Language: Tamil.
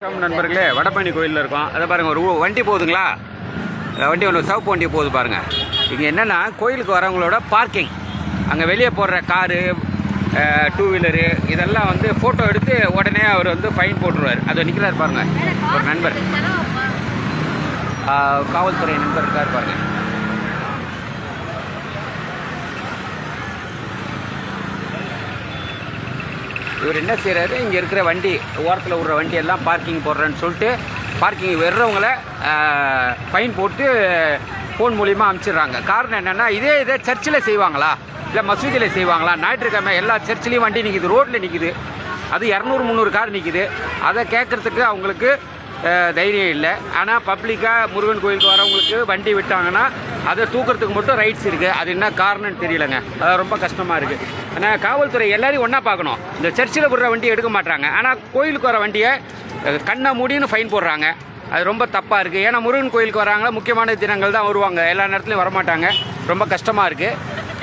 நண்பர்களே, வடபழனி கோயிலில் இருக்கோம். அதை பாருங்கள், ஒரு வண்டி போகுதுங்களா? வண்டி ஒன்று சிவப்பு வண்டி போகுது பாருங்கள். இங்கே என்னென்னா, கோயிலுக்கு வரவங்களோட பார்க்கிங், அங்கே வெளியே போடுற காரு, டூ வீலரு இதெல்லாம் வந்து ஃபோட்டோ எடுத்து உடனே அவர் வந்து ஃபைன் போட்டுருவார். அதை நிற்கிறார் பாருங்கள், ஒரு நண்பர், காவல்துறை நண்பர் இருக்கார் பாருங்கள். இவர் என்ன செய்கிறாரு, இங்கே இருக்கிற வண்டி ஓரத்தில் விடுற வண்டி எல்லாம் பார்க்கிங் போடுறேன்னு சொல்லிட்டு பார்க்கிங் வர்றவங்கள ஃபைன் போட்டு ஃபோன் மூலிமா அனுப்பிச்சிடுறாங்க. காரணம் என்னென்னா, இதே சர்ச்சில் செய்வாங்களா இல்லை மசூதியில் செய்வாங்களா? ஞாயிற்றுக்கிழமை எல்லா சர்ச்சிலையும் வண்டி நிற்கிது, ரோட்டில் நிற்கிது, அது 200-300 கார் நிற்கிது. அதை கேட்குறதுக்கு அவங்களுக்கு தைரியம் இல்லை. ஆனால் பப்ளிக்காக முருகன் கோயிலுக்கு வரவங்களுக்கு வண்டி விட்டாங்கன்னா அதை தூக்கிறதுக்கு மட்டும் ரைட்ஸ் இருக்குது. அது என்ன காரணம்னு தெரியலைங்க. அது ரொம்ப கஷ்டமாக இருக்குது. ஆனால் காவல்துறை எல்லாரையும் ஒன்றா பார்க்கணும். இந்த சர்ச்சில் போடுற வண்டியை எடுக்க மாட்டாங்க, ஆனால் கோயிலுக்கு வர வண்டியை கண்ணை மூடின்னு ஃபைன் போடுறாங்க. அது ரொம்ப தப்பாக இருக்குது. ஏன்னா முருகன் கோயிலுக்கு வராங்களா, முக்கியமான தினங்கள் தான் வருவாங்க, எல்லா நேரத்துலையும் வரமாட்டாங்க. ரொம்ப கஷ்டமாக இருக்குது.